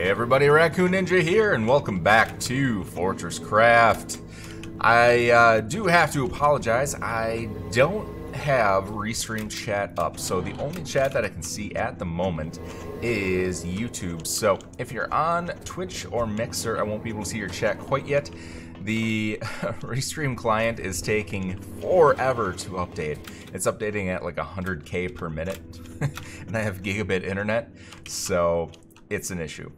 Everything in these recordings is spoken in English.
Hey everybody, Raccoon Ninja here, and welcome back to Fortresscraft. I do have to apologize, I don't have Restream chat up, so the only chat that I can see at the moment is YouTube. So if you're on Twitch or Mixer, I won't be able to see your chat quite yet. The Restream client is taking forever to update. It's updating at like 100k per minute, and I have gigabit internet, so it's an issue.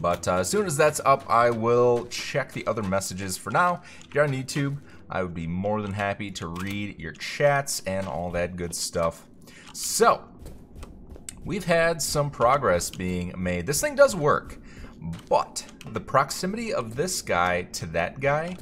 But as soon as that's up, I will check the other messages. For now, if you're on YouTube, I would be more than happy to read your chats and all that good stuff. So, we've had some progress being made. This thing does work, but the proximity of this guy to that guy,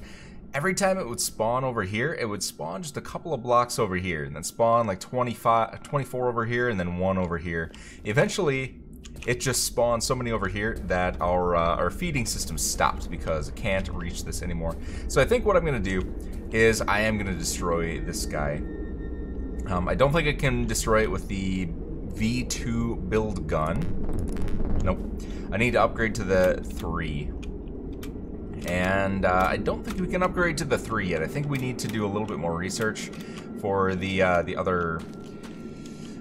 every time it would spawn over here, it would spawn just a couple of blocks over here, and then spawn like 24 over here, and then 1 over here. Eventually, it just spawned so many over here that our feeding system stopped because it can't reach this anymore. So I think what I'm going to do is I am going to destroy this guy. I don't think I can destroy it with the V2 build gun. Nope. I need to upgrade to the 3. And I don't think we can upgrade to the 3 yet. I think we need to do a little bit more research for the other...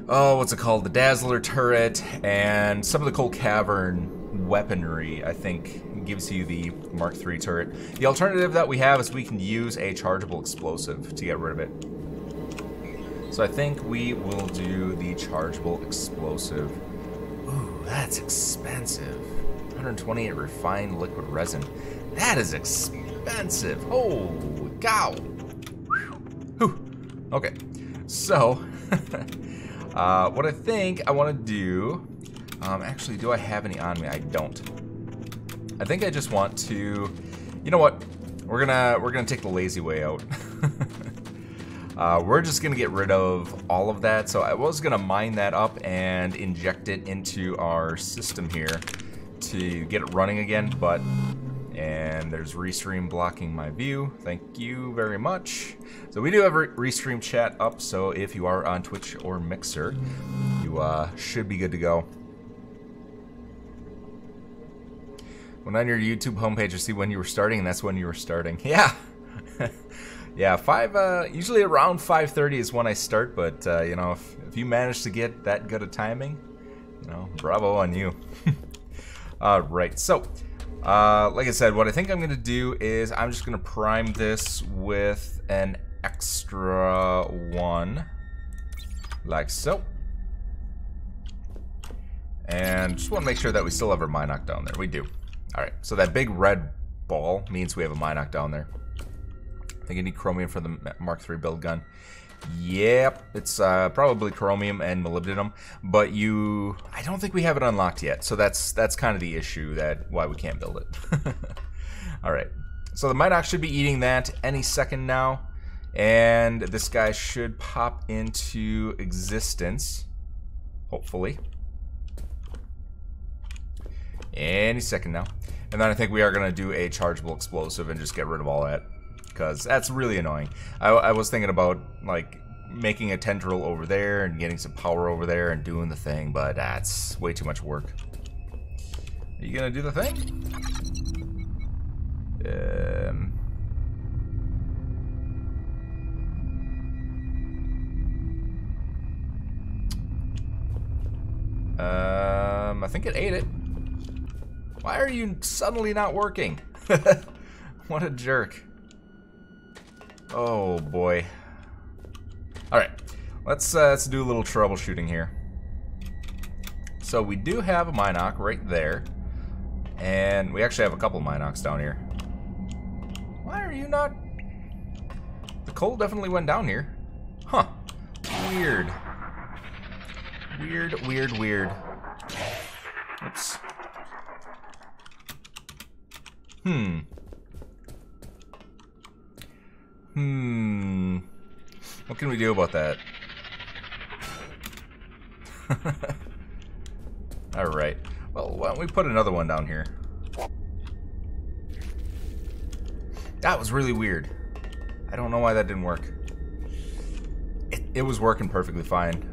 oh, what's it called? The Dazzler turret and some of the Coal Cavern weaponry, I think, gives you the Mark III turret. The alternative that we have is we can use a chargeable explosive to get rid of it. So I think we will do the chargeable explosive. Ooh, that's expensive. 128 refined liquid resin. That is expensive. Holy cow. Whew. Okay, so... what I think I want to do, actually, do I have any on me? I don't. I think I just want to, you know what? We're gonna take the lazy way out. We're just gonna get rid of all of that. So I was gonna mine that up and inject it into our system here to get it running again, but. And there's Restream blocking my view. Thank you very much. So we do have Restream chat up, so if you are on Twitch or Mixer, you should be good to go. When on your YouTube homepage, you see when you were starting, and that's when you were starting. Yeah. Yeah, usually around 5:30 is when I start, but you know, if you manage to get that good a timing, you know, bravo on you. Right, so like I said, what I think I'm going to do is I'm just going to prime this with an extra 1, like so. And just want to make sure that we still have our Minoc down there. We do. Alright, so that big red ball means we have a Minoc down there. I think I need chromium for the Mark III build gun. Yep, it's probably chromium and molybdenum, but I don't think we have it unlocked yet, so that's kind of the issue, why we can't build it. Alright, so the Minoc should be eating that any second now, and this guy should pop into existence, hopefully. Any second now. And then I think we are going to do a chargeable explosive and just get rid of all that, because that's really annoying. I was thinking about like making a tendril over there and getting some power over there and doing the thing, but that's way too much work. Are you gonna do the thing? I think it ate it. Why are you suddenly not working? What a jerk. Oh boy. Alright, let's do a little troubleshooting here. So we do have a Minoc right there. And we actually have a couple of Minocs down here. Why are you not... The coal definitely went down here. Huh. Weird. Weird. Oops. What can we do about that? Alright. Well, why don't we put another one down here? That was really weird. I don't know why that didn't work. It was working perfectly fine.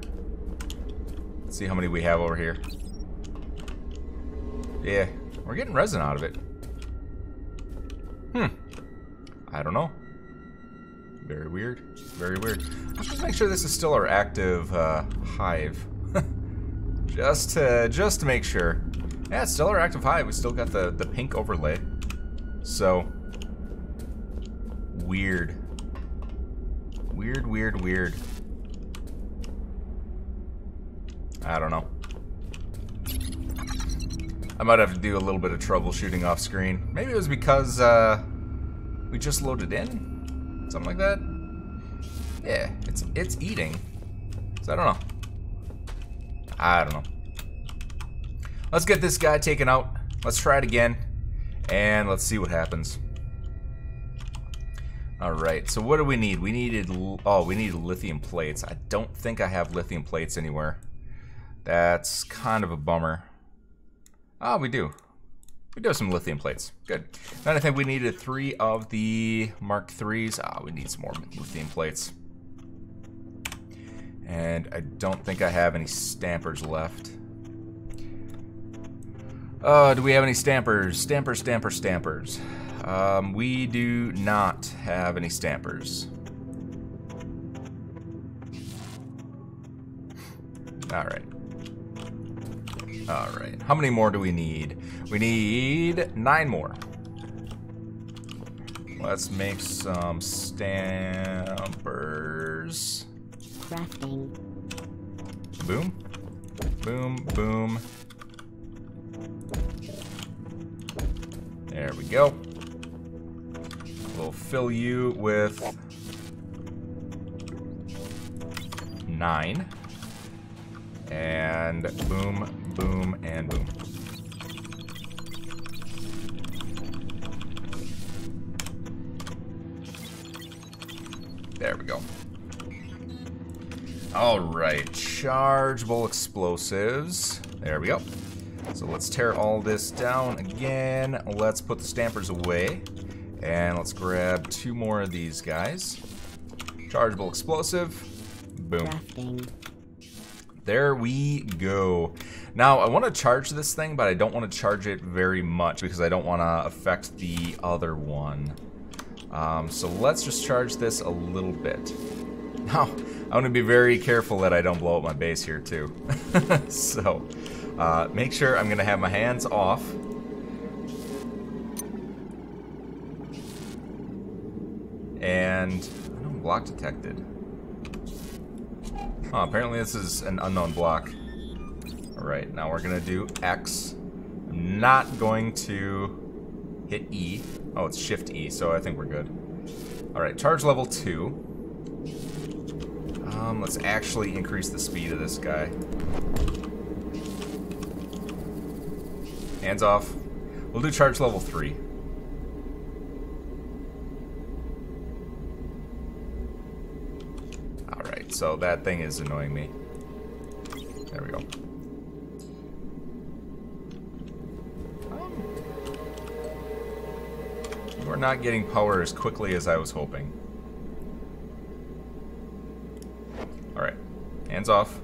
Let's see how many we have over here. Yeah, we're getting resin out of it. I don't know. Very weird. Very weird. Let's just make sure this is still our active hive. just to make sure. Yeah, it's still our active hive. We still got the pink overlay. So weird. Weird, weird, weird. I don't know. I might have to do a little bit of troubleshooting off screen. Maybe it was because we just loaded in? Something like that? Yeah, it's eating. So I don't know. I don't know. Let's get this guy taken out. Let's try it again. And let's see what happens. Alright, so what do we need? We needed lithium plates. I don't think I have lithium plates anywhere. That's kind of a bummer. Oh, we do. We do have some lithium plates. Good. Then I think we needed 3 of the Mark IIIs. Ah, we need some more lithium plates. And I don't think I have any stampers left. Do we have any stampers? Stampers. We do not have any stampers. Alright. Alright. How many more do we need? We need 9 more. Let's make some stampers. Crafting. Boom. Boom, boom. There we go. We'll fill you with 9. And boom, boom, and boom. There we go. Alright, chargeable explosives. There we go. So let's tear all this down again. Let's put the stampers away. And let's grab 2 more of these guys. Chargeable explosive. Boom. Crafting. There we go. Now, I want to charge this thing, but I don't want to charge it very much because I don't want to affect the other one. So let's just charge this a little bit. Now, I want to be very careful that I don't blow up my base here, too. So, make sure I'm going to have my hands off. And, I don't know, block detected. Oh, apparently this is an unknown block. Alright, now we're going to do X. I'm not going to hit E. Oh, it's Shift E, so I think we're good. Alright, charge level 2. Let's actually increase the speed of this guy. Hands off. We'll do charge level 3. Alright, so that thing is annoying me. There we go. We're not getting power as quickly as I was hoping. Alright, hands off.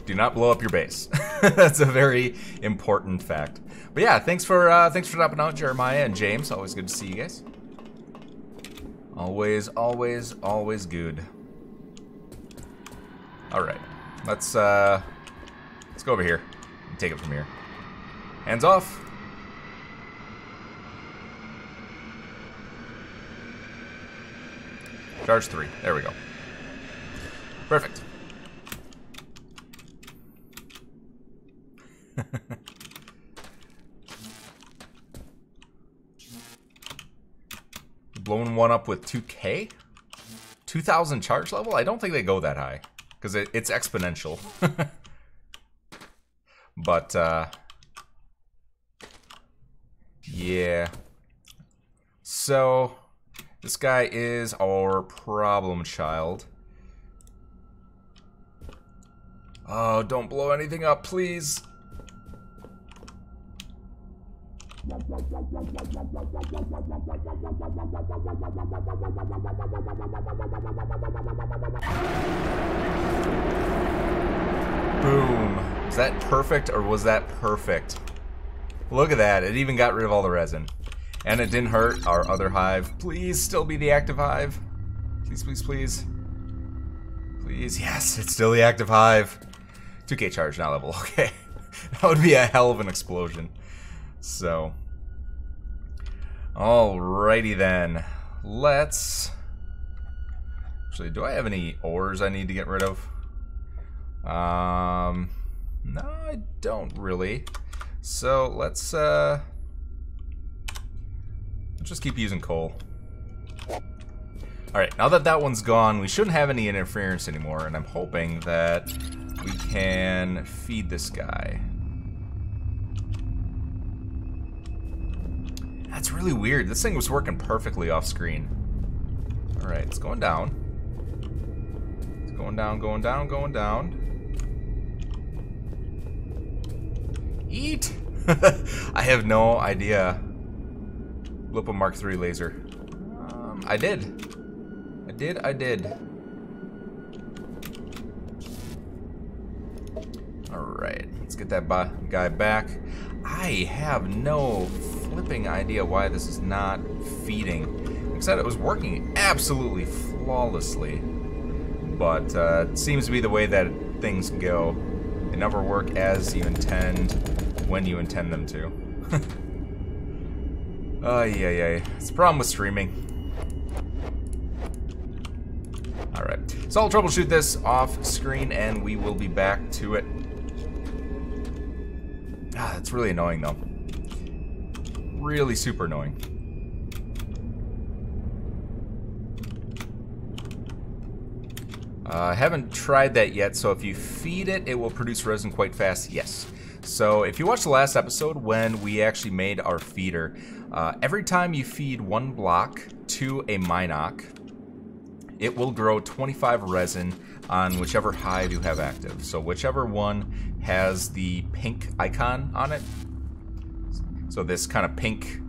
Do not blow up your base. That's a very important fact. But yeah, thanks for dropping out, Jeremiah and James. Always good to see you guys. Always, always, always good. Alright, let's go over here and take it from here. Hands off. Charge 3. There we go. Perfect. Blowing one up with 2K? 2,000 charge level? I don't think they go that high. Because it's exponential. But, yeah. So, this guy is our problem child. Oh, don't blow anything up, please. Boom. Is that perfect or was that perfect? Look at that. It even got rid of all the resin. And it didn't hurt our other hive. Please still be the active hive. Please, please, please. Please, yes, it's still the active hive. 2K charge, not level. Okay. That would be a hell of an explosion. So. Alrighty then. Let's... Actually, do I have any ores I need to get rid of? No, I don't really. So let's just keep using coal. Alright, now that that one's gone, we shouldn't have any interference anymore, and I'm hoping that we can feed this guy. That's really weird. This thing was working perfectly off screen. Alright, it's going down. It's going down, going down, going down. Eat! I have no idea. Blip a Mark III laser. I did. I did. Alright, let's get that guy back. I have no flipping idea why this is not feeding. Like I said, it was working absolutely flawlessly. But it seems to be the way that things go. They never work as you intend when you intend them to. Yeah. It's a problem with streaming. Alright, so I'll troubleshoot this off screen and we will be back to it. That's really annoying though. Really super annoying. I haven't tried that yet, so if you feed it, it will produce resin quite fast. Yes. So if you watched the last episode when we actually made our feeder, every time you feed one block to a Minoc, it will grow 25 resin on whichever hive you have active. So whichever one has the pink icon on it, so this kind of pink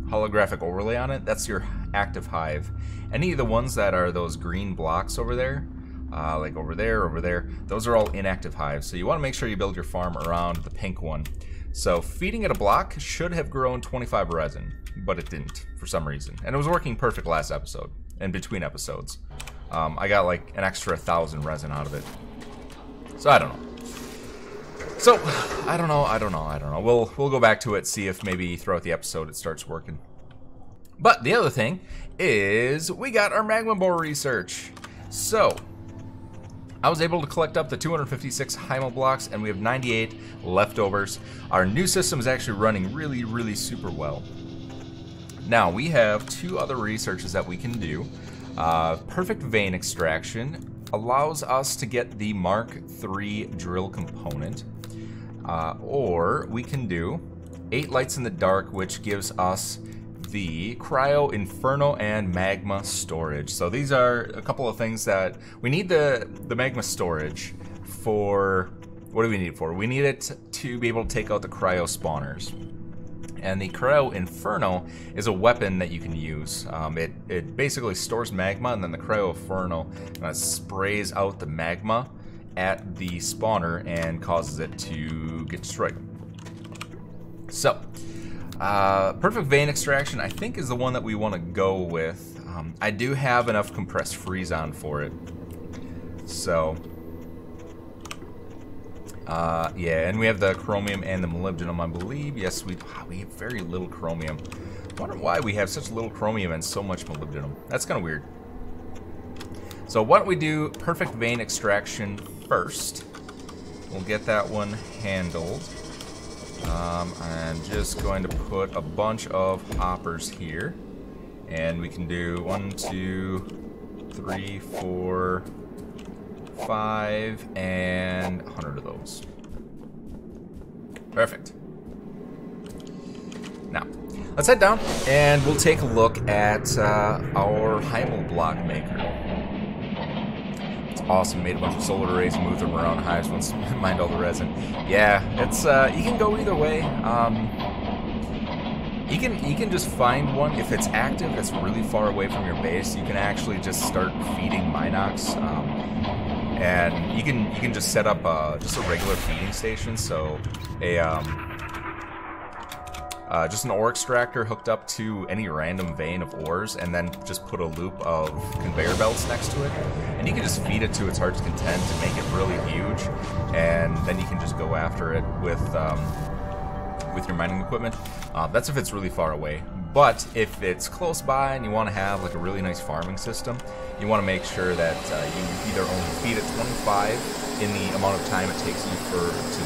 holographic overlay on it, that's your active hive. Any of the ones that are those green blocks over there, like over there, those are all inactive hives. So you want to make sure you build your farm around the pink one. So feeding it a block should have grown 25 resin, but it didn't for some reason. And it was working perfect last episode, in between episodes. I got like an extra 1,000 resin out of it. So I don't know. So, I don't know. We'll go back to it, see if maybe throughout the episode it starts working. But the other thing is we got our Magma Boar research. So, I was able to collect up the 256 Hymo blocks, and we have 98 leftovers. Our new system is actually running really super well. Now, we have two other researches that we can do. Perfect vein extraction allows us to get the Mark III drill component. Or we can do 8 lights in the dark, which gives us the Cryo, Inferno, and Magma storage. So these are a couple of things that we need. The Magma storage for, what do we need it for? We need it to be able to take out the Cryo spawners. And the Cryo Inferno is a weapon that you can use. It basically stores magma, and then the Cryo Inferno sprays out the magma at the spawner and causes it to get destroyed. So, Perfect Vein Extraction, I think, is the one that we want to go with. I do have enough compressed freezon for it. So, yeah, and we have the chromium and the molybdenum, I believe. Yes, we have very little chromium. I wonder why we have such little chromium and so much molybdenum. That's kind of weird. So why don't we do Perfect Vein Extraction first. We'll get that one handled. I'm just going to put a bunch of hoppers here. And we can do 1, 2, 3, 4, 5, and 100 of those. Perfect. Now, let's head down and we'll take a look at our Hymo block maker. It's awesome. Made a bunch of solar arrays and moved them around hives once mined all the resin. Yeah, it's you can go either way. You can just find one if it's active that's really far away from your base. You can actually just start feeding Minocs. And you can just set up just a regular feeding station, so a just an ore extractor hooked up to any random vein of ores, and then just put a loop of conveyor belts next to it. And you can just feed it to its heart's content and make it really huge, and then you can just go after it with your mining equipment. That's if it's really far away. But if it's close by and you want to have like a really nice farming system, you want to make sure that you either only feed it 25 in the amount of time it takes you to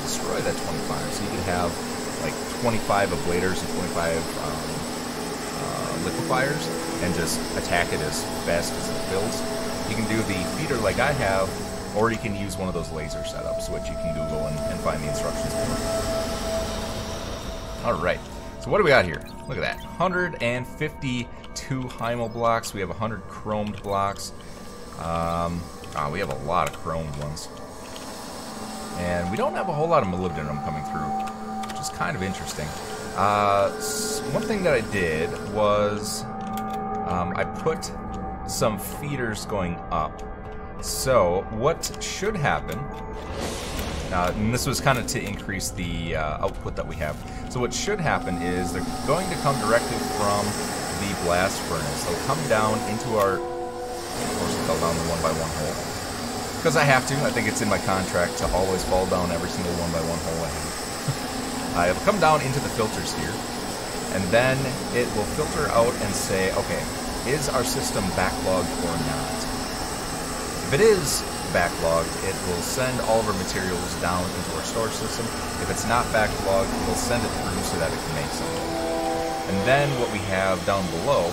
destroy that 25. So you can have like 25 ablaters and 25 liquefiers and just attack it as fast as it fills. You can do the feeder like I have, or you can use one of those laser setups, which you can Google and find the instructions for. Alright, so what do we got here? Look at that, 152 Hymal blocks. We have 100 chromed blocks. We have a lot of chromed ones. And we don't have a whole lot of molybdenum coming through, which is kind of interesting. One thing that I did was I put some feeders going up. So what should happen, and this was kind of to increase the output that we have. So what should happen is they're going to come directly from the blast furnace. They'll come down into our, of course, it fell down the 1x1 hole. Because I have to. I think it's in my contract to always fall down every single 1x1 hole I have. It'll come down into the filters here, and then it will filter out and say, okay, is our system backlogged or not? If it is backlogged, it will send all of our materials down into our storage system. If it's not backlogged, it will send it through so that it can make something. And then what we have down below,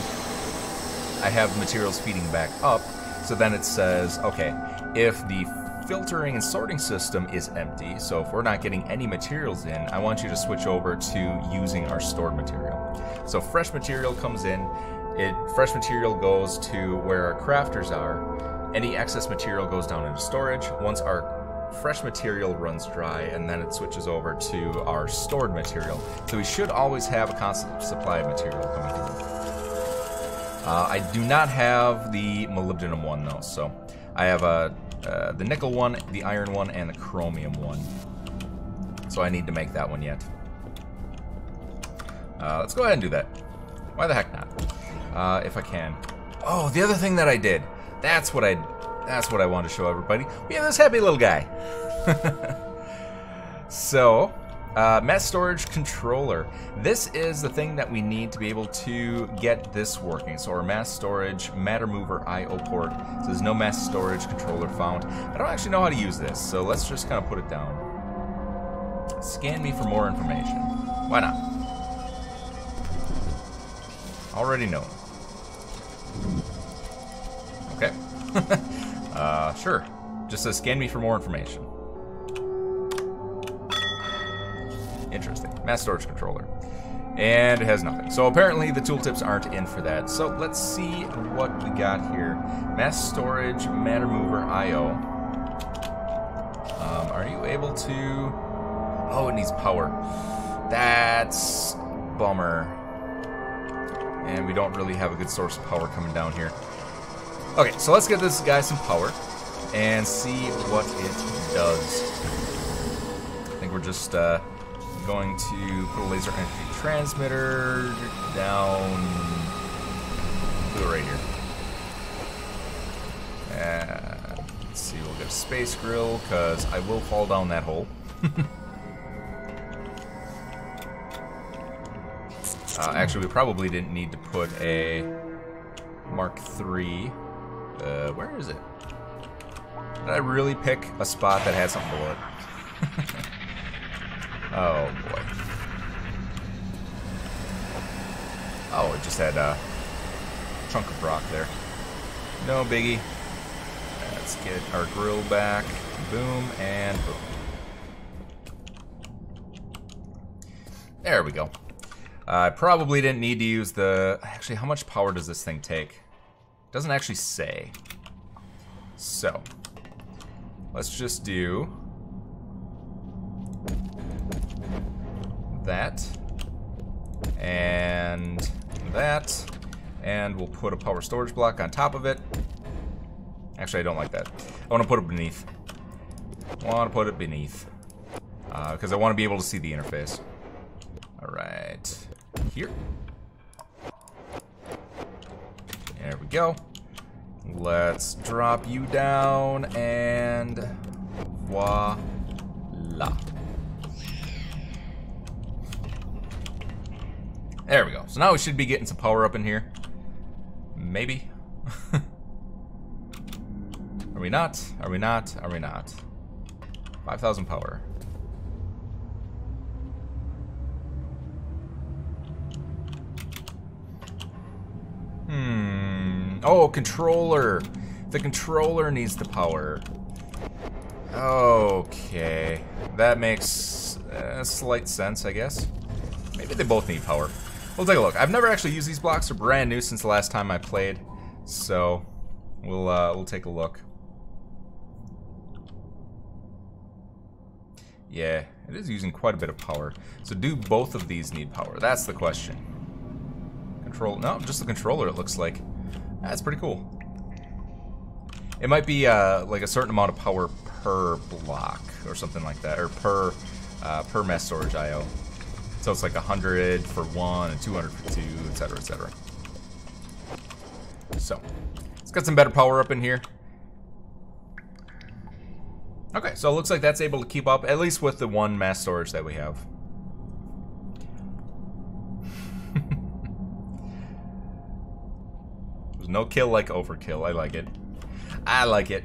I have materials feeding back up, so then it says, okay, if the filtering and sorting system is empty, so if we're not getting any materials in, I want you to switch over to using our stored material. So fresh material comes in, fresh material goes to where our crafters are, any excess material goes down into storage. Once our fresh material runs dry, and then it switches over to our stored material. So we should always have a constant supply of material coming through. I do not have the molybdenum one though, so I have the nickel one, the iron one, and the chromium one. So I need to make that one yet. Let's go ahead and do that. Why the heck not? If I can. Oh, the other thing that I did. That's what I wanted to show everybody. We have this happy little guy. So, mass storage controller. This is the thing that we need to be able to get this working. So our mass storage matter mover I/O port. So there's no mass storage controller found. I don't actually know how to use this, so let's just kind of put it down. Scan me for more information. Why not? Already known. Okay. Sure. Just says scan me for more information. Interesting. Mass storage controller. And it has nothing. So apparently the tooltips aren't in for that. So let's see what we got here. Mass storage matter mover IO. Are you able to... Oh, it needs power. That's bummer. And we don't really have a good source of power coming down here. Okay, so let's get this guy some power and see what it does. I think we're just going to put a laser energy transmitter down. Do it right here. Let's see, we'll get a space grill because I will fall down that hole. Actually, we probably didn't need to put a Mark III. Where is it? Did I really pick a spot that had something below it? Oh boy. Oh, it just had a chunk of rock there. No biggie. Let's get our grill back. Boom and boom. There we go. I probably didn't need to use the... Actually, how much power does this thing take? Doesn't actually say. So, let's just do that and that, and we'll put a power storage block on top of it. Actually, I don't like that. I want to put it beneath. Because I want to be able to see the interface. Alright. Here. There we go. Let's drop you down and voila. There we go. So now we should be getting some power up in here. Maybe. Are we not? Are we not? Are we not? 5,000 power. Oh, controller. The controller needs the power. Okay. That makes slight sense, I guess. Maybe they both need power. We'll take a look. I've never actually used these blocks. They're brand new since the last time I played. So, we'll take a look. Yeah, it is using quite a bit of power. So do both of these need power? That's the question. No, just the controller, it looks like. That's pretty cool. It might be like a certain amount of power per block or something like that, or per mass storage IO. So it's like 100 for one and 200 for two, etc., etc. So it's got some better power up in here. Okay, so it looks like that's able to keep up, at least with the one mass storage that we have. There's no kill like overkill. I like it. I like it.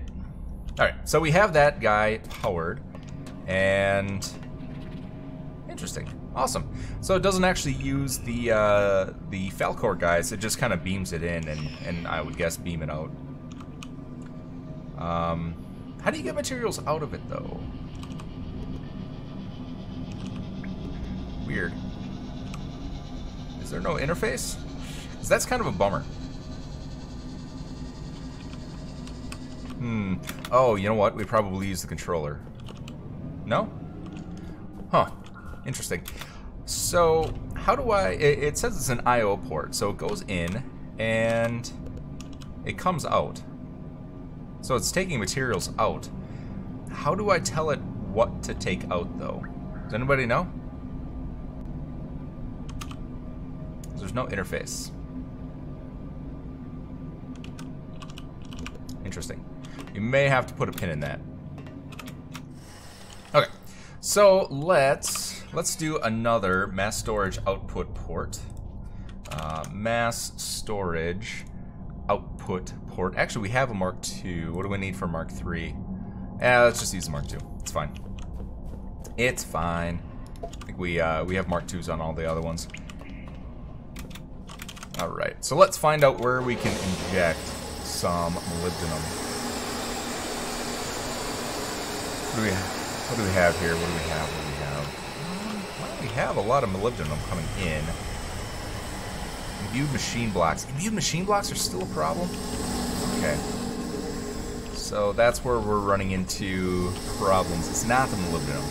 Alright, so we have that guy powered. And interesting. Awesome. So it doesn't actually use the Falcor guys, it just kind of beams it in and I would guess beam it out. How do you get materials out of it though? Weird. Is there no interface? 'Cause that's kind of a bummer. Oh, you know what? We probably use the controller. No? Huh. Interesting. So, how do I... It says it's an I/O port, so it goes in, and it comes out. So it's taking materials out. How do I tell it what to take out, though? Does anybody know? There's no interface. Interesting. You may have to put a pin in that. Okay, so let's do another mass storage output port. Mass storage output port. Actually, we have a Mark II. What do we need for Mark III? Let's just use the Mark II. It's fine. It's fine. I think we have Mark IIs on all the other ones. All right, so let's find out where we can inject some molybdenum. What do we have here? What do we have? Well, we have a lot of molybdenum coming in. Imbued machine blocks. Imbued machine blocks are still a problem? Okay. So that's where we're running into problems. It's not the molybdenum.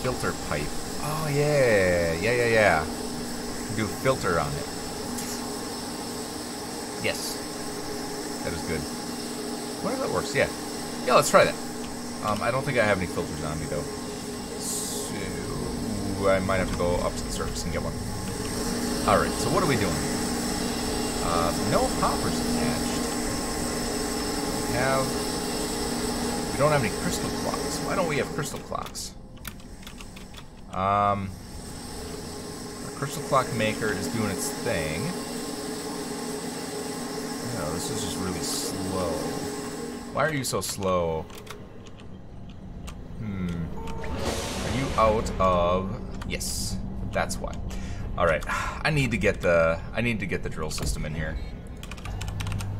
Filter pipe. Oh, yeah. Yeah. Do a filter on it. Yes. That is good. What if that works? Yeah. Yeah, let's try that. I don't think I have any filters on me, though. So I might have to go up to the surface and get one. Alright, so what are we doing? No hoppers attached. We don't have any crystal clocks. Why don't we have crystal clocks? Our crystal clock maker is doing its thing. No, this is just really slow. Why are you so slow? Are you out of... Yes, that's why. Alright, I need to get the drill system in here.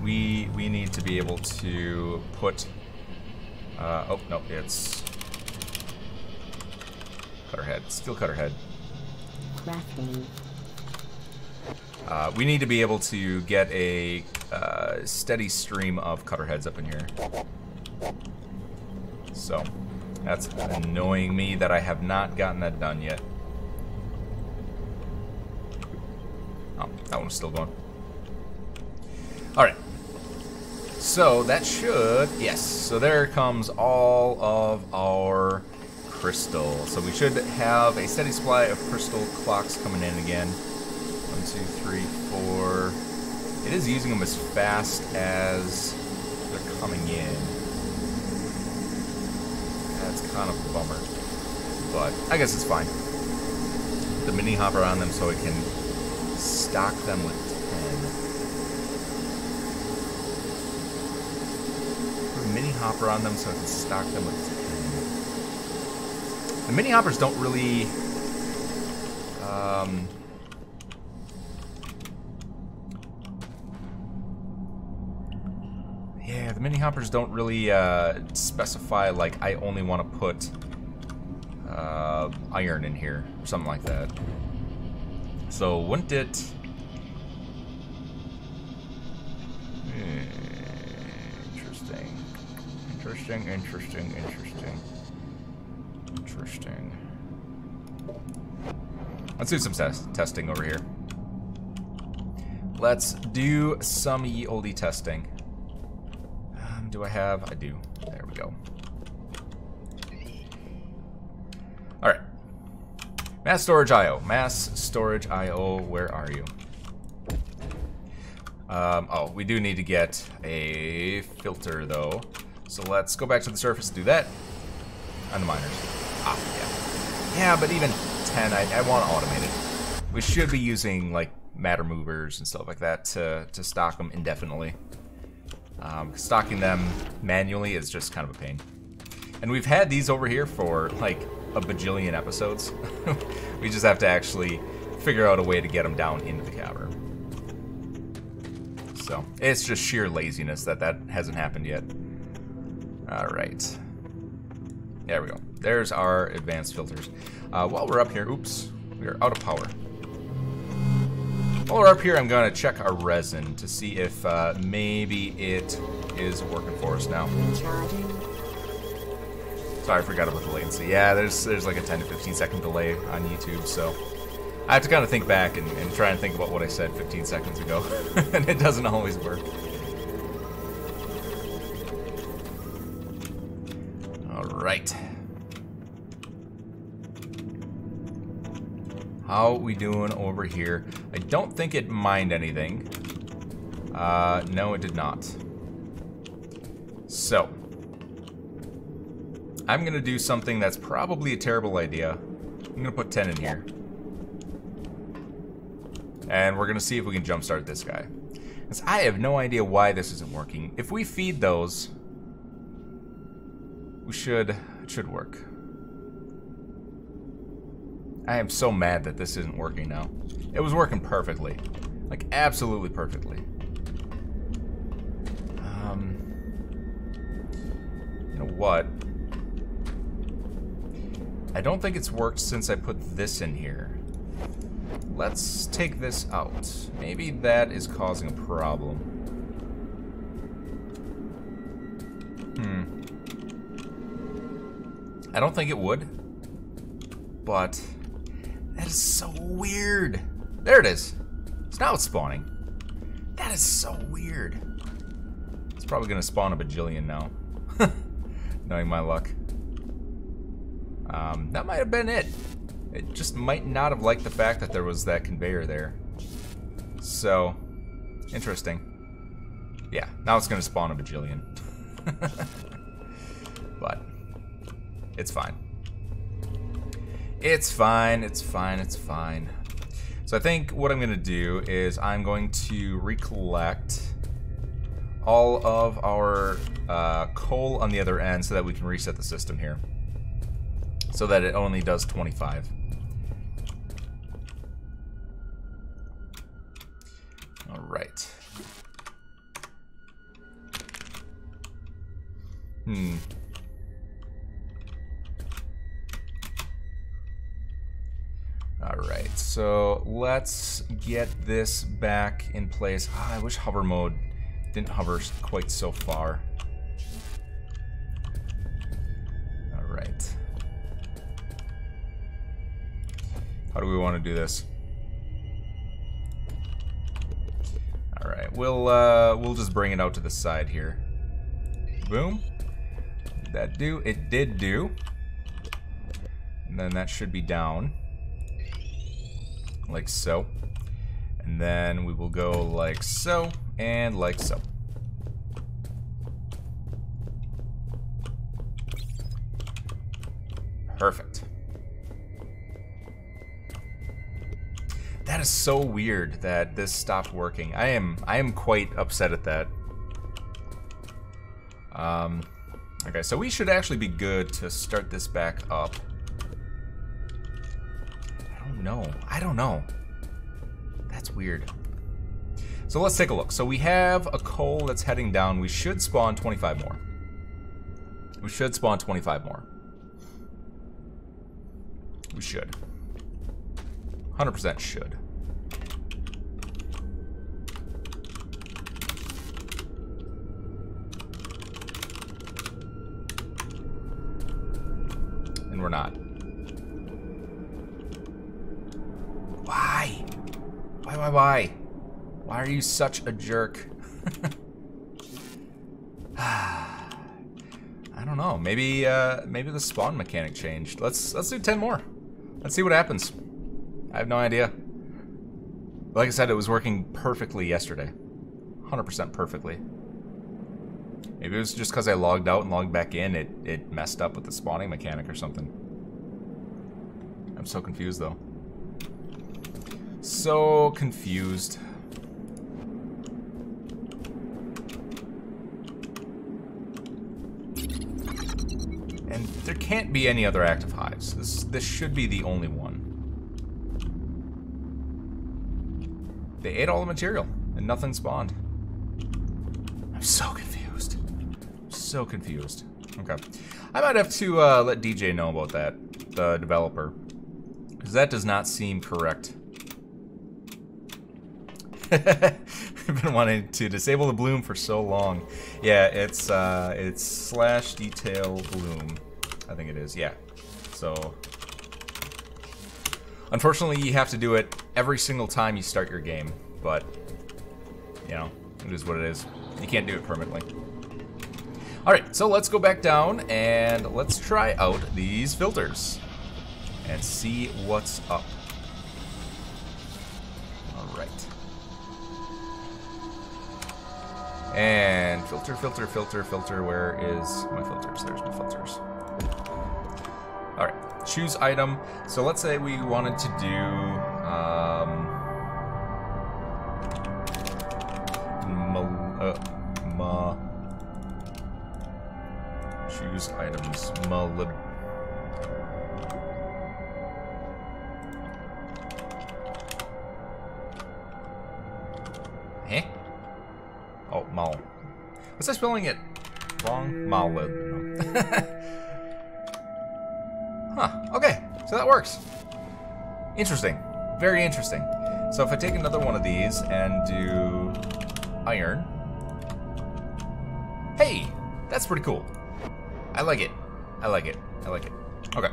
We need to be able to put... oh, no, it's... Cutter head. Steel cutter head. Crafting. We need to be able to get a steady stream of cutter heads up in here. So, that's annoying me that I have not gotten that done yet. Oh, that one's still going. Alright. So, that should... Yes. So, there comes all of our crystal. So we should have a steady supply of crystal clocks coming in again. 1, 2, 3, 4. It is using them as fast as they're coming in. That's kind of a bummer. But I guess it's fine. The mini hopper on them so it can stock them with 10. Put a mini hopper on them so I can stock them with 10. The mini hoppers don't really yeah, the mini hoppers don't really specify like I only want to put iron in here or something like that. So wouldn't it? Interesting. Let's do some testing over here. Let's do some ye olde testing. Do I have? I do. There we go. Alright. Mass storage IO. Mass storage IO, where are you? Oh, we do need to get a filter though. So let's go back to the surface and do that. On the miners. Ah, yeah. Yeah, but even 10, I want to automate it. We should be using like matter movers and stuff like that to stock them indefinitely. Stocking them manually is just kind of a pain. And we've had these over here for like a bajillion episodes. We just have to actually figure out a way to get them down into the cavern. So it's just sheer laziness that hasn't happened yet. Alright. There we go. There's our advanced filters. While we're up here, oops, we are out of power. While we're up here, I'm going to check our resin to see if maybe it is working for us now. Sorry, I forgot about the latency. Yeah, there's like a 10 to 15 second delay on YouTube, so I have to kind of think back and try and think about what I said 15 seconds ago. And it doesn't always work. Alright. How we doing over here? I don't think it mined anything. No, it did not. So, I'm gonna do something that's probably a terrible idea. I'm gonna put 10 in here. And we're gonna see if we can jumpstart this guy. Because I have no idea why this isn't working. If we feed those, it should work. I am so mad that this isn't working now. It was working perfectly. Like, absolutely perfectly. You know what? I don't think it's worked since I put this in here. Let's take this out. Maybe that is causing a problem. I don't think it would. But that is so weird. There it is. So now it's spawning. That is so weird. It's probably going to spawn a bajillion now. Knowing my luck. That might have been it. It just might not have liked the fact that there was that conveyor there. So, interesting. Yeah, now it's going to spawn a bajillion. But, it's fine. It's fine, it's fine, it's fine. So I think what I'm going to do is I'm going to recollect all of our coal on the other end so that we can reset the system here. So that it only does 25. Alright. Alright, so let's get this back in place. I wish hover mode didn't hover quite so far. Alright. How do we want to do this? Alright, we'll just bring it out to the side here. Boom. Did that do? It did do. And then that should be down. Like so. And then we will go like so, and like so. Perfect. That is so weird that this stopped working. I am quite upset at that. Okay, so we should actually be good to start this back up. I don't know. That's weird. So let's take a look. So we have a coal that's heading down. We should spawn 25 more. We should spawn 25 more. We should. 100% should. And we're not. Why? Why? Why are you such a jerk? I don't know. Maybe the spawn mechanic changed. Let's do 10 more. Let's see what happens. I have no idea. Like I said, it was working perfectly yesterday. 100% perfectly. Maybe it was just because I logged out and logged back in, it messed up with the spawning mechanic or something. I'm so confused though. So confused. And there can't be any other active hives. This should be the only one. They ate all the material and nothing spawned. I'm so confused. So confused. Okay. I might have to let DJ know about that, the developer. Because that does not seem correct. I've been wanting to disable the bloom for so long. Yeah, it's slash detail bloom. I think it is, yeah. So unfortunately you have to do it every single time you start your game, but you know, it is what it is. You can't do it permanently. Alright, so let's go back down and let's try out these filters and see what's up. Alright. And filter, filter, filter, filter. Where is my filters? There's my filters. Alright, choose item. So let's say we wanted to do choose items. Eh? Oh, mal. Was I spelling it wrong? Malib. No. Huh, okay, so that works. Interesting, very interesting. So if I take another one of these and do iron, hey, that's pretty cool. I like it, I like it, I like it. Okay.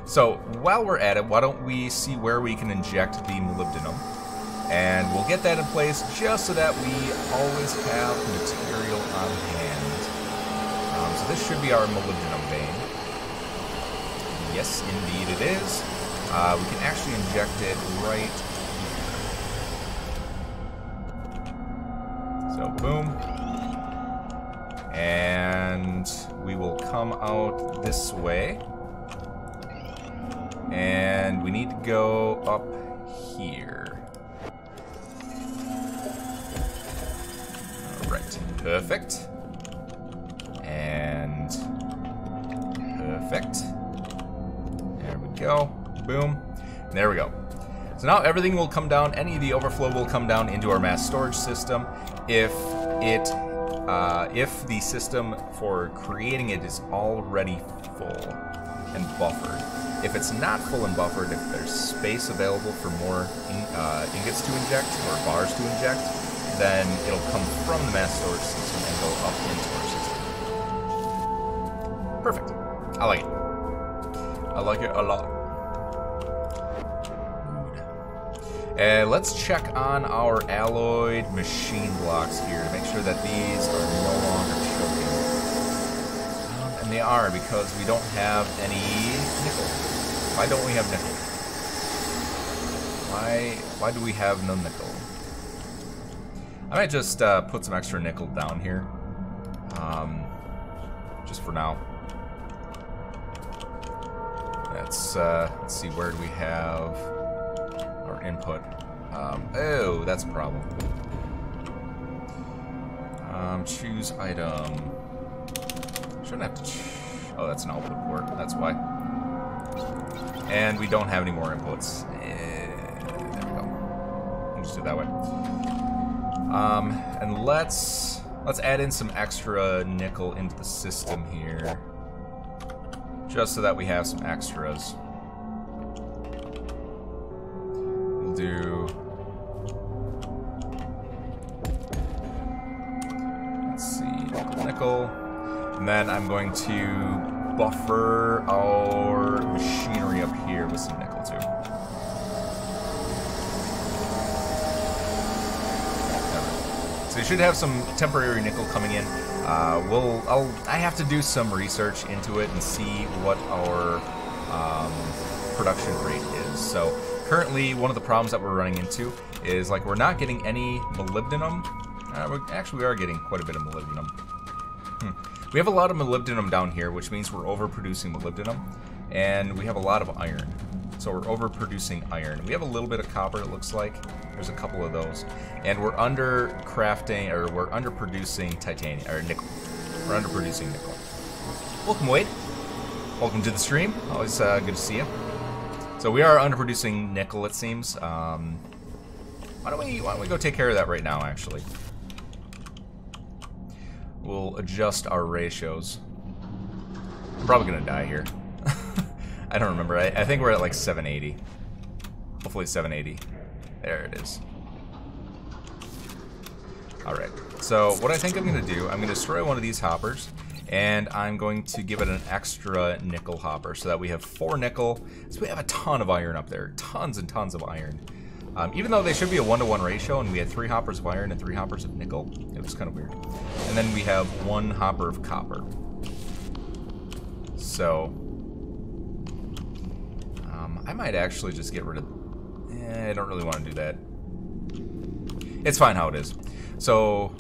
So while we're at it, why don't we see where we can inject the molybdenum? And we'll get that in place just so that we always have material on hand. So this should be our molybdenum vein. Yes, indeed it is. We can actually inject it right here. So, boom. And we will come out this way. And we need to go up here. Alright, perfect. And perfect. There we go. Boom. There we go. So now everything will come down, any of the overflow will come down into our mass storage system if the system for creating it is already full and buffered. If it's not full and buffered, if there's space available for more ingots to inject or bars to inject, then it'll come from the mass storage system and go up into our system. Perfect. I like it. I like it a lot. Let's check on our alloyed machine blocks here to make sure that these are no longer choking. And they are because we don't have any nickel. Why don't we have nickel? Why do we have no nickel? I might just put some extra nickel down here. Just for now. Let's see, where do we have our input? Oh, that's a problem. Choose item. Shouldn't have to. Oh, that's an output port. That's why. And we don't have any more inputs. There we go. We'll just do it that way. And let's add in some extra nickel into the system here, just so that we have some extras. We'll do. Let's see, nickel. And then I'm going to buffer our machinery up here with some nickel too. So you should have some temporary nickel coming in. I have to do some research into it and see what our production rate is. So currently, one of the problems that we're running into is like we're not getting any molybdenum. We are getting quite a bit of molybdenum. We have a lot of molybdenum down here, which means we're overproducing molybdenum, and we have a lot of iron. So we're overproducing iron. We have a little bit of copper, it looks like. There's a couple of those. And we're underproducing titanium, or nickel. We're underproducing nickel. Welcome, Wade. Welcome to the stream. Always good to see you. So we are underproducing nickel, it seems. Why don't we go take care of that right now, actually. We'll adjust our ratios. I'm probably gonna die here. I don't remember. I think we're at like 780. Hopefully 780. There it is. Alright. So what I think I'm gonna do, I'm gonna destroy one of these hoppers, and I'm going to give it an extra nickel hopper so that we have 4 nickel. So we have a ton of iron up there. Tons and tons of iron. Even though they should be a 1-to-1 ratio, and we had 3 hoppers of iron and 3 hoppers of nickel. It was kind of weird. And then we have 1 hopper of copper. So I might actually just get rid of... I don't really want to do that. It's fine how it is. So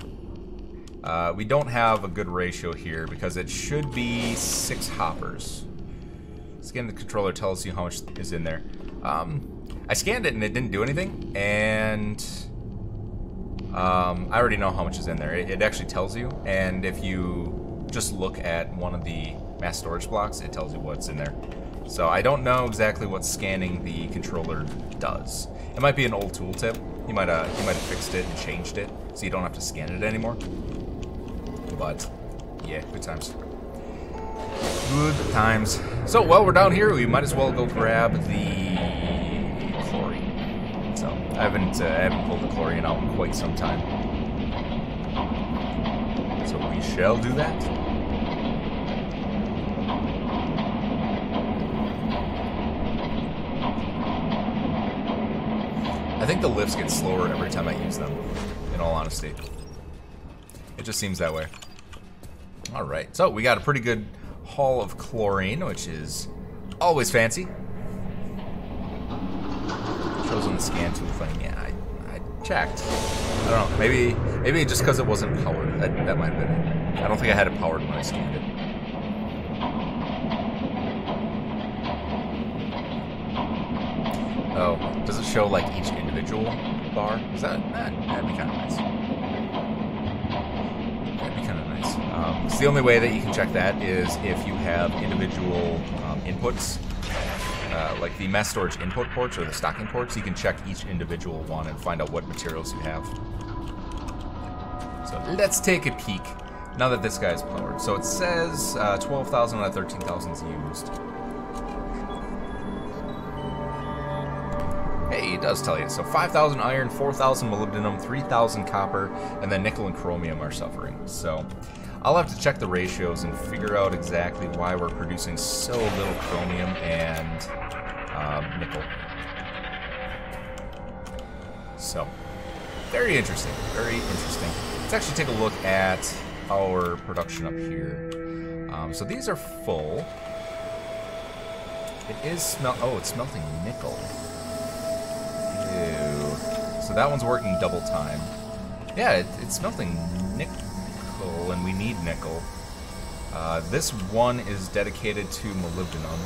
we don't have a good ratio here because it should be 6 hoppers. Scan the controller, tells you how much is in there. I scanned it and it didn't do anything, and I already know how much is in there. It actually tells you, and if you just look at one of the mass storage blocks, it tells you what's in there. So I don't know exactly what scanning the controller does. It might be an old tooltip. He might have fixed it and changed it, so you don't have to scan it anymore. But yeah, good times. Good times. So while we're down here, we might as well go grab the chlorine. So I haven't pulled the chlorine out in quite some time. So we shall do that. I think the lifts get slower every time I use them, in all honesty. It just seems that way. Alright, so we got a pretty good haul of chlorine, which is always fancy. Shows on the scan tool thing. Yeah, I checked. I don't know, maybe just because it wasn't powered. That might have been it. I don't think I had it powered when I scanned it. Oh, does it show like each individual bar? Is that'd be kind of nice. That'd be kind of nice. So the only way that you can check that is if you have individual inputs, like the mass storage input ports or the stocking ports. You can check each individual one and find out what materials you have. So let's take a peek now that this guy is powered. So it says 12,000 out of 13,000 is used. Hey, it does tell you. So 5,000 iron, 4,000 molybdenum, 3,000 copper, and then nickel and chromium are suffering. So I'll have to check the ratios and figure out exactly why we're producing so little chromium and nickel. So, very interesting. Very interesting. Let's actually take a look at our production up here. So these are full. It is it's smelting nickel. Ew. So that one's working double time. Yeah, it's smelting nickel, and we need nickel. This one is dedicated to molybdenum.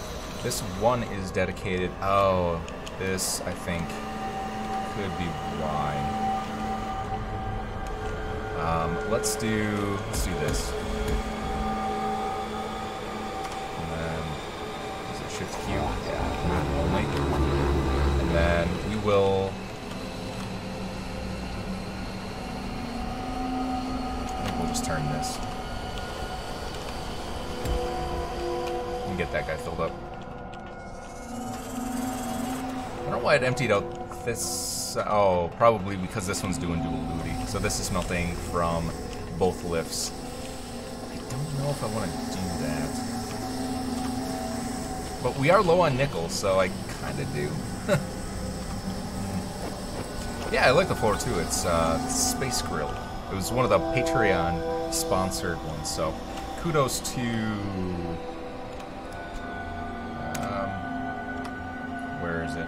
This one is dedicated... Oh, this, I think, could be why. Let's do this. And then, is it Shift Q? Yeah, only. And then we will... I think we'll just turn this. And get that guy filled up. I don't know why it emptied out this... Oh, probably because this one's doing dual duty. So this is smelting from both lifts. I don't know if I want to do that. But we are low on nickel, so I kind of do. Yeah, I like the floor too. It's Space Grill. It was one of the Patreon sponsored ones, so kudos to... where is it?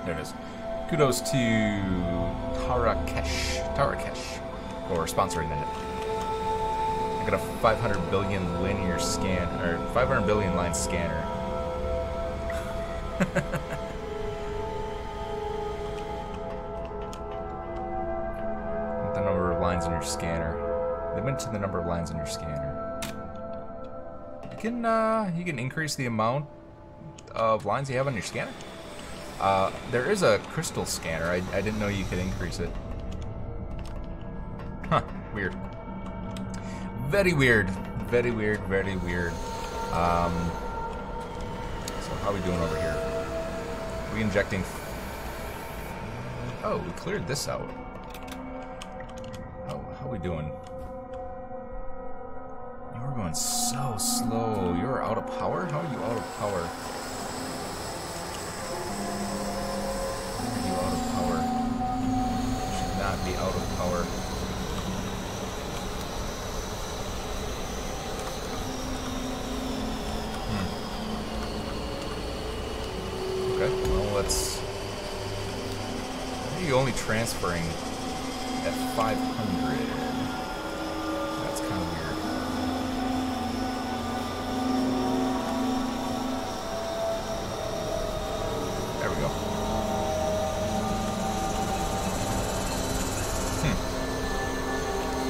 There it is. Kudos to Tarakesh for sponsoring it. I got a 500 billion linear scan, or 500 billion line scanner. The number of lines in your scanner. Limit to the number of lines in your scanner. You can increase the amount of lines you have on your scanner. There is a crystal scanner. I didn't know you could increase it. Huh, weird. Very weird. Very weird, very weird. So how are we doing over here? Are we injecting... Oh, we cleared this out. Oh, how are we doing? You're going so slow. You're out of power? How are you out of power? Be out of power. Okay, well let's... Why are you only transferring at 500? That's kind of weird. There we go.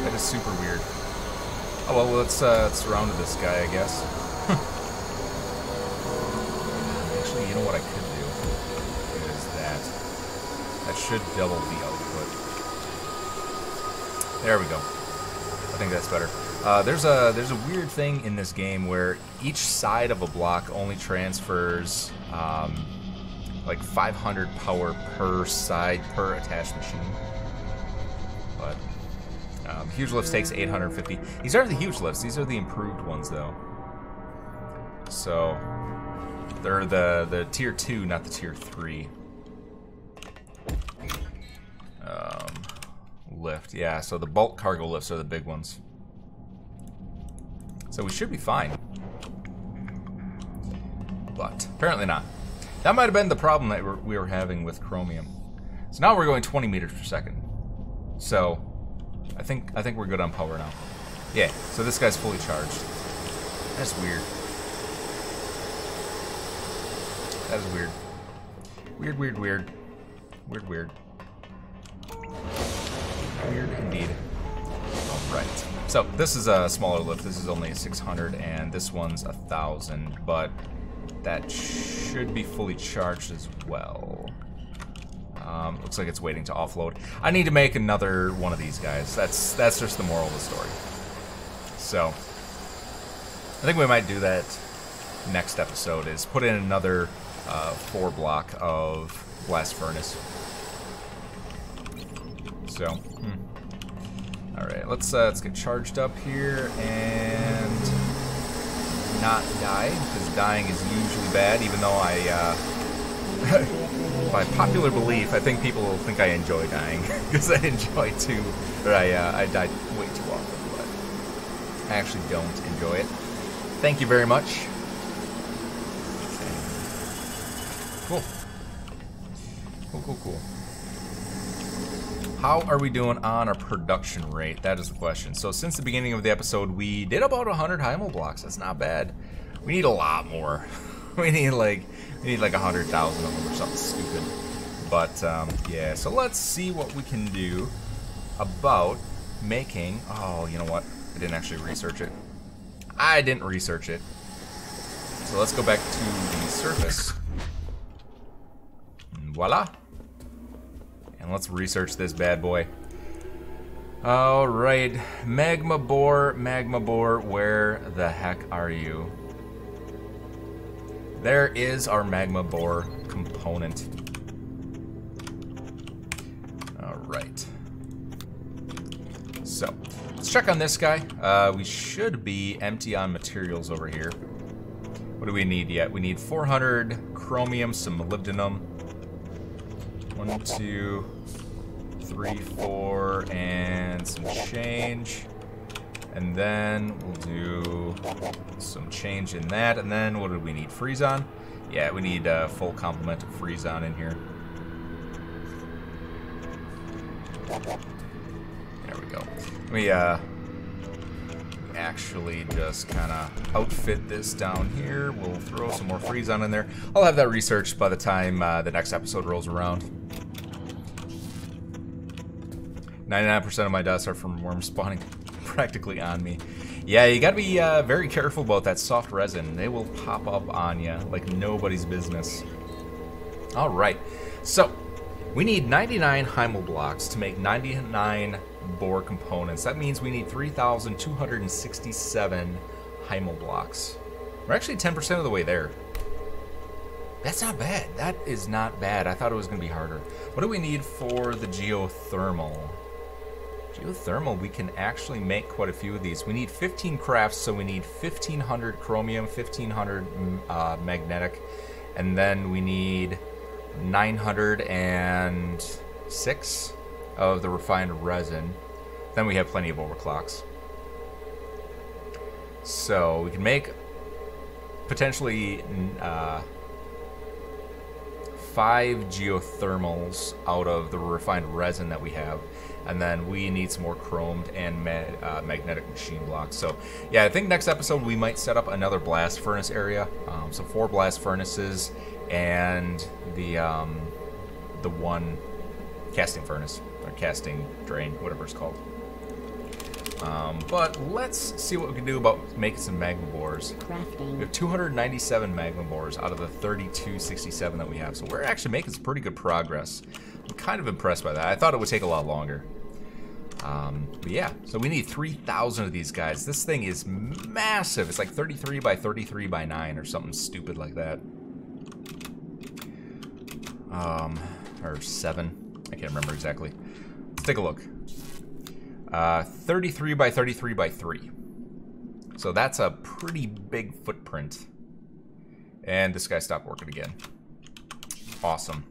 That is super weird. Oh well, let's surround this guy, I guess. Actually, you know what I could do is that. That should double the output. There we go. I think that's better. There's a weird thing in this game where each side of a block only transfers like 500 power per side per attached machine. But huge lifts takes 850. These aren't the huge lifts. These are the improved ones, though. So they're the tier 2, not the tier 3. Lift, yeah. So the bulk cargo lifts are the big ones. So we should be fine. But apparently not. That might have been the problem that we were having with chromium. So now we're going 20 meters per second. So I think we're good on power now. Yeah, so this guy's fully charged. That's weird. That is weird. Weird, weird, weird. Weird, weird. Weird indeed. Alright. So this is a smaller lift. This is only a 600 and this one's 1,000, but that should be fully charged as well. Looks like it's waiting to offload. I need to make another one of these guys. That's just the moral of the story. So I think we might do that next episode, is put in another 4 block of blast furnace. So alright, let's get charged up here and not die, because dying is usually bad, even though by popular belief, I think people will think I enjoy dying, because I enjoy I die way too often, but I actually don't enjoy it. Thank you very much. Cool. Cool. How are we doing on our production rate? That is the question. So since the beginning of the episode, we did about 100 Heimel blocks. That's not bad. We need a lot more. we need like 100,000 of them or something stupid. But yeah, so let's see what we can do about making... Oh, you know what? I didn't actually research it. I didn't research it. So let's go back to the surface. And voila. And let's research this bad boy. Alright, magma bore, where the heck are you? There is our magma bore component. Alright. So, let's check on this guy. We should be empty on materials over here. What do we need yet? We need 400 chromium, some molybdenum. 1, 2, 3, 4, and some change. And then we'll do some change in that. And then what do we need? Freezon? Yeah, we need a full complement of Freezon in here. There we go. We actually just kind of outfit this down here. We'll throw some more Freezon in there. I'll have that researched by the time the next episode rolls around. 99% of my deaths are from worms spawning practically on me. Yeah, you gotta be very careful about that soft resin. They will pop up on you like nobody's business. Alright, so we need 99 Heimel blocks to make 99 bore components. That means we need 3,267 Heimel blocks. We're actually 10% of the way there. That's not bad. That is not bad. I thought it was going to be harder. What do we need for the geothermal? Geothermal, we can actually make quite a few of these. We need 15 crafts, so we need 1,500 chromium, 1,500 magnetic, and then we need 906 of the refined resin. Then we have plenty of overclocks. So we can make potentially 5 geothermals out of the refined resin that we have. And then we need some more chromed and magnetic machine blocks. So yeah, I think next episode we might set up another blast furnace area. So 4 blast furnaces and the one casting furnace or casting drain, whatever it's called. But let's see what we can do about making some magma bores. Crafting. We have 297 magma bores out of the 3267 that we have, so we're actually making some pretty good progress. I'm kind of impressed by that. I thought it would take a lot longer. But yeah, so we need 3,000 of these guys. This thing is massive. It's like 33 by 33 by 9 or something stupid like that. Or 7. I can't remember exactly. Let's take a look. 33 by 33 by 3. So that's a pretty big footprint. And this guy stopped working again. Awesome.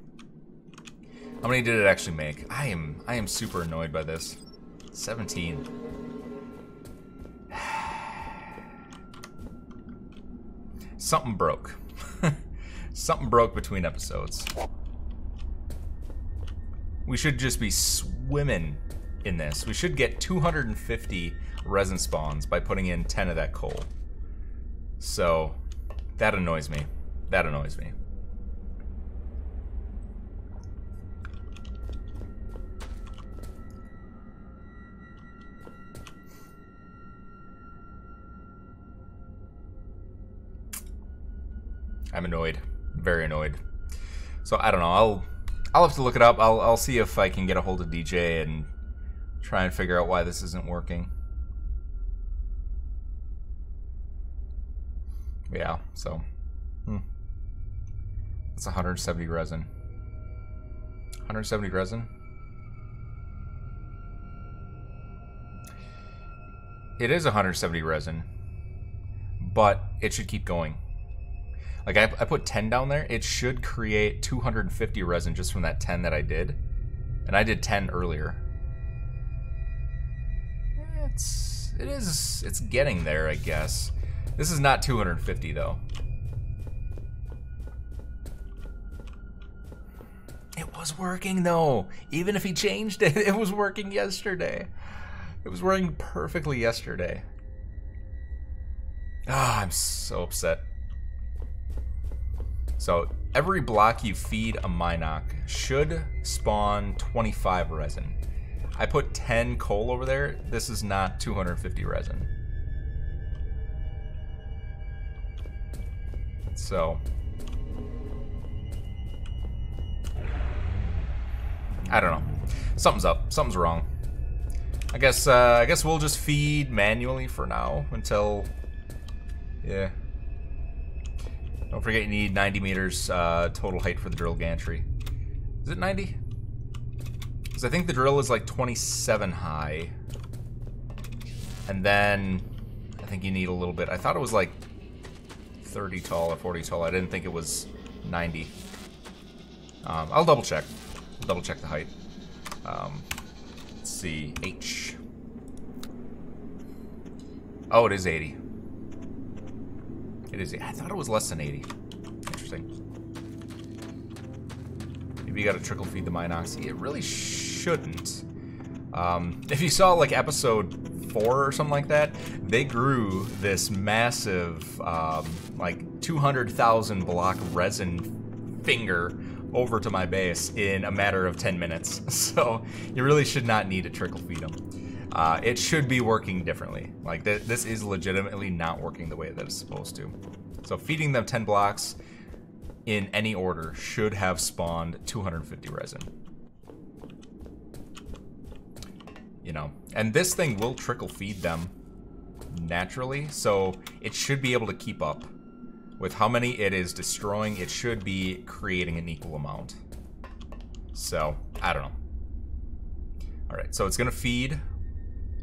How many did it actually make? I am super annoyed by this. 17. Something broke. Something broke between episodes. We should just be swimming in this. We should get 250 resin spawns by putting in 10 of that coal. So that annoys me. That annoys me. I'm annoyed. Very annoyed. So I don't know. I'll have to look it up. I'll see if I can get a hold of DJ and try and figure out why this isn't working. Yeah, so that's 170 resin. 170 resin? It is 170 resin, but it should keep going. Like, I put 10 down there. It should create 250 resin just from that 10 that I did. And I did 10 earlier. it's getting there, I guess. This is not 250 though. It was working though. Even if he changed it, it was working yesterday. It was working perfectly yesterday. Ah, I'm so upset. So every block you feed a Minoc should spawn 25 resin. I put 10 coal over there. This is not 250 resin. So I don't know. Something's up. Something's wrong. I guess we'll just feed manually for now until, yeah. Don't forget you need 90 meters total height for the drill gantry. Is it 90? Because I think the drill is like 27 high. And then I think you need a little bit. I thought it was like 30 tall or 40 tall. I didn't think it was 90. I'll double check. Double check the height. Let's see. H. Oh, it is 80. It is. I thought it was less than 80. Interesting. Maybe you gotta trickle feed the Minox. It really shouldn't. If you saw like episode 4 or something like that, they grew this massive, like 200,000 block resin finger over to my base in a matter of 10 minutes. So you really should not need to trickle feed them. It should be working differently. Like this is legitimately not working the way that it's supposed to. So feeding them 10 blocks in any order should have spawned 250 resin. You know, and this thing will trickle feed them naturally, so it should be able to keep up. With how many it is destroying, it should be creating an equal amount. So, I don't know. Alright, so it's gonna feed.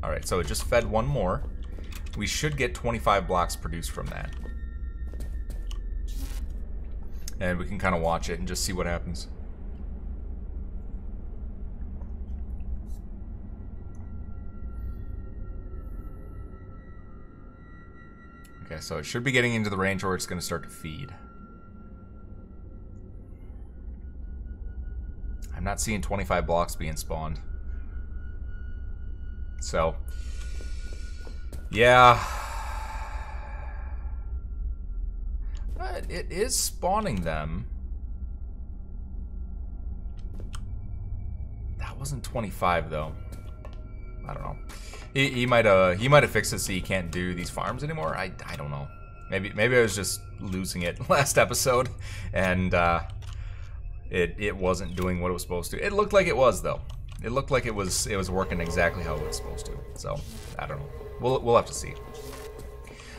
Alright, so it just fed one more. We should get 25 blocks produced from that. And we can kind of watch it and just see what happens. Okay, so it should be getting into the range where it's going to start to feed. I'm not seeing 25 blocks being spawned. So, yeah. But it is spawning them. That wasn't 25 though. I don't know. He might have fixed it so you can't do these farms anymore. I don't know. Maybe I was just losing it last episode, and it wasn't doing what it was supposed to. It looked like it was though. It looked like it was working exactly how it was supposed to. So I don't know. We'll have to see.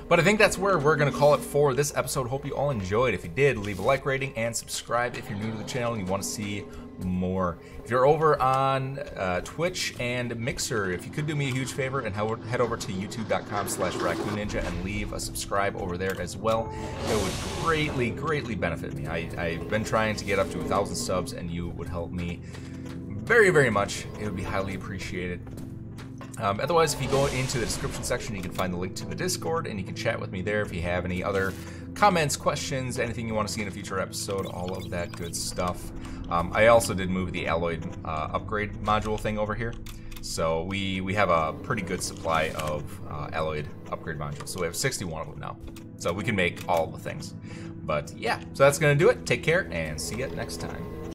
But I think that's where we're going to call it for this episode. Hope you all enjoyed. If you did, leave a like rating and subscribe if you're new to the channel and you want to see more. If you're over on Twitch and Mixer, if you could do me a huge favor and head over to youtube.com/RaccoonNinja and leave a subscribe over there as well. It would greatly, greatly benefit me. I've been trying to get up to 1,000 subs and you would help me very, very much. It would be highly appreciated. Otherwise, if you go into the description section, you can find the link to the Discord, and you can chat with me there if you have any other comments, questions, anything you want to see in a future episode, all of that good stuff. I also did move the alloyed upgrade module thing over here, so we have a pretty good supply of alloyed upgrade modules. So we have 61 of them now, so we can make all the things. But yeah, so that's going to do it. Take care, and see you next time.